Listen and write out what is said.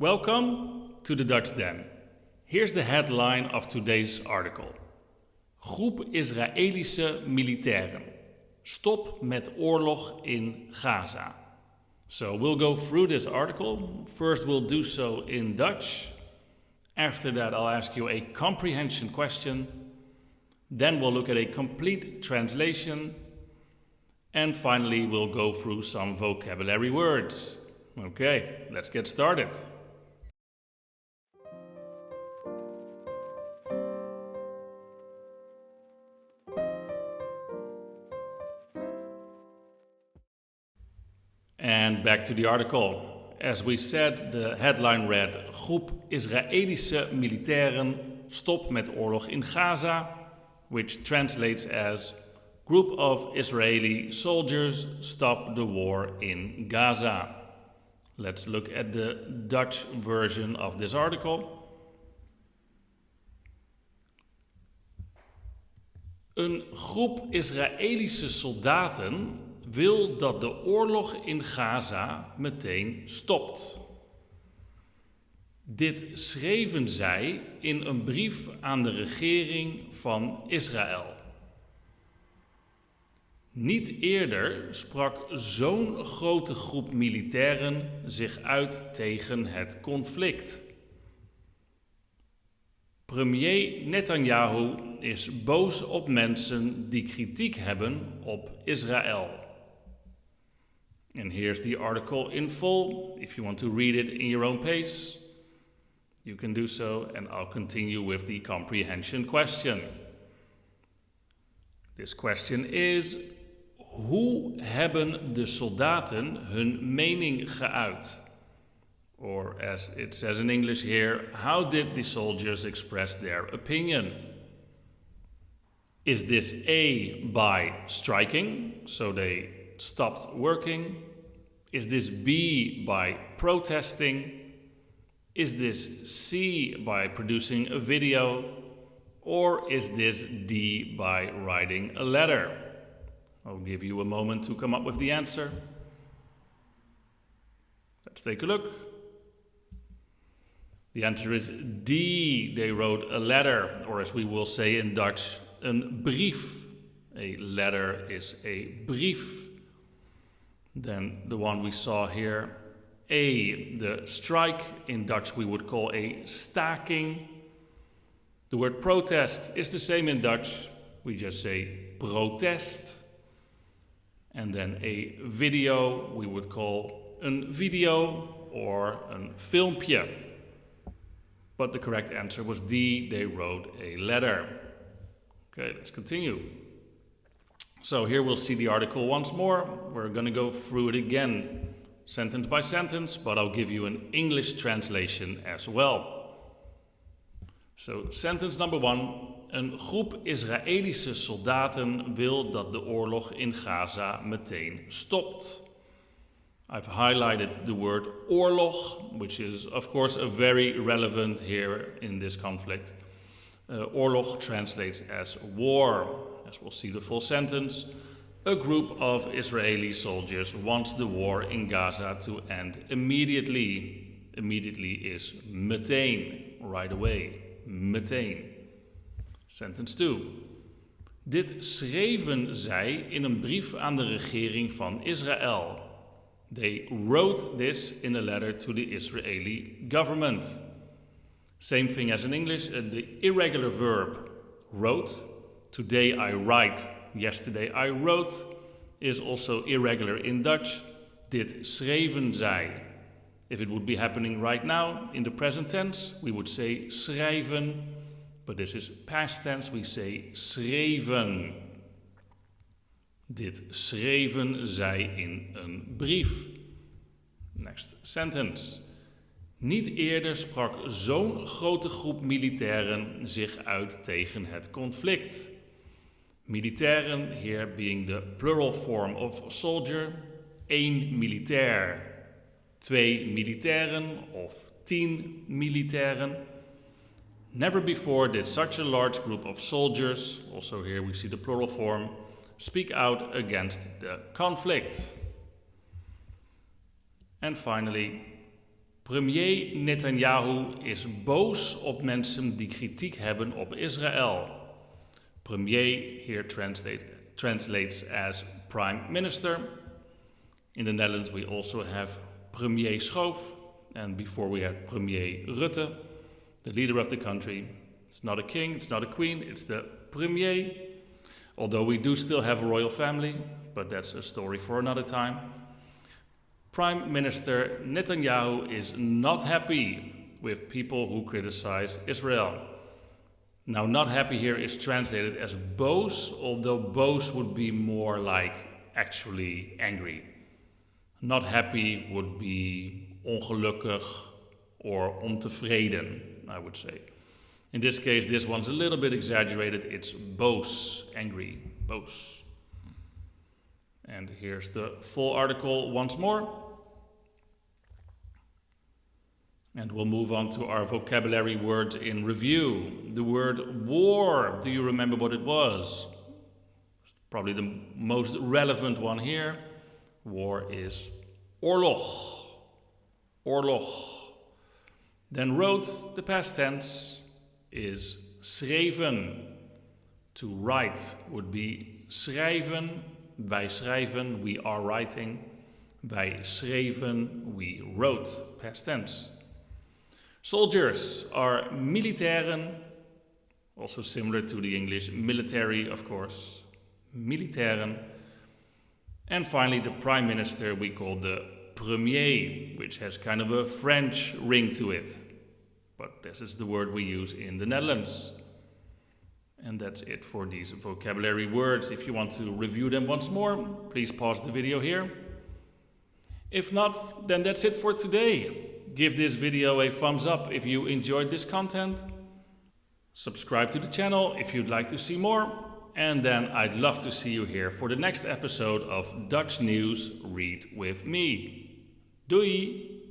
Welcome to the Dutch Den. Here's the headline of today's article. Groep Israëlische militairen. Stop met oorlog in Gaza. So we'll go through this article. First we'll do so in Dutch. After that I'll ask you a comprehension question. Then we'll look at a complete translation. And finally we'll go through some vocabulary words. Okay, let's get started. And back to the article. As we said, the headline read, Groep Israëlische militairen stop met oorlog in Gaza, which translates as Group of Israeli soldiers stop the war in Gaza. Let's look at the Dutch version of this article. Een groep Israëlische soldaten wil dat de oorlog in Gaza meteen stopt. Dit schreven zij in een brief aan de regering van Israël. Niet eerder sprak zo'n grote groep militairen zich uit tegen het conflict. Premier Netanyahu is boos op mensen die kritiek hebben op Israël. And here's the article in full. If you want to read it in your own pace, you can do so, and I'll continue with the comprehension question. This question is, hoe hebben de soldaten hun mening geuit? Or as it says in English here, how did the soldiers express their opinion? Is this A, by striking, so they stopped working? Is this B, by protesting? Is this C, by producing a video? Or is this D, by writing a letter? I'll give you a moment to come up with the answer. Let's take a look. The answer is D, they wrote a letter, or as we will say in Dutch, een brief. A letter is a brief. Then the one we saw here, A, the strike, in Dutch we would call a staking. The word protest is the same in Dutch, we just say protest. And then a video we would call een video or een filmpje. But the correct answer was D, they wrote a letter. Okay, let's continue. So here we'll see the article once more. We're going to go through it again, sentence by sentence, but I'll give you an English translation as well. So sentence number 1. Een groep Israëlische soldaten wil dat de oorlog in Gaza meteen stopt. I've highlighted the word oorlog, which is of course a very relevant here in this conflict. Oorlog translates as war. As we'll see the full sentence, a group of Israeli soldiers wants the war in Gaza to end immediately. Immediately is meteen, right away, meteen. Sentence 2. Dit schreven zij in een brief aan de regering van Israël. They wrote this in a letter to the Israeli government. Same thing as in English, the irregular verb wrote. Today I write, yesterday I wrote, is also irregular in Dutch. Dit schreven zij. If it would be happening right now, in the present tense, we would say schrijven. But this is past tense, we say schreven. Dit schreven zij in een brief. Next sentence. Niet eerder sprak zo'n grote groep militairen zich uit tegen het conflict. Militairen, here being the plural form of soldier. 1 militair, 2 militairen of 10 militairen. Never before did such a large group of soldiers, also here we see the plural form, speak out against the conflict. And finally, Premier Netanyahu is boos op mensen die kritiek hebben op Israël. Premier here translates as Prime Minister. In the Netherlands we also have Premier Schoof. And before we had Premier Rutte, the leader of the country. It's not a king, it's not a queen, it's the Premier. Although we do still have a royal family, but that's a story for another time. Prime Minister Netanyahu is not happy with people who criticize Israel. Now, not happy here is translated as boos, although boos would be more like actually angry. Not happy would be ongelukkig or ontevreden, I would say. In this case, this one's a little bit exaggerated. It's boos, angry, boos. And here's the full article once more. And we'll move on to our vocabulary words in review. The word war, do you remember what it was? Probably the most relevant one here. War is oorlog. Oorlog. Then wrote, the past tense, is schreven. To write would be schrijven. Wij schrijven, we are writing. Wij schreven, we wrote, past tense. Soldiers are militairen, also similar to the English military, of course. Militairen. And finally, the prime minister we call the premier, which has kind of a French ring to it. But this is the word we use in the Netherlands. And that's it for these vocabulary words. If you want to review them once more, please pause the video here. If not, then that's it for today. Give this video a thumbs up if you enjoyed this content. Subscribe to the channel if you'd like to see more. And then I'd love to see you here for the next episode of Dutch News Read with me. Doei!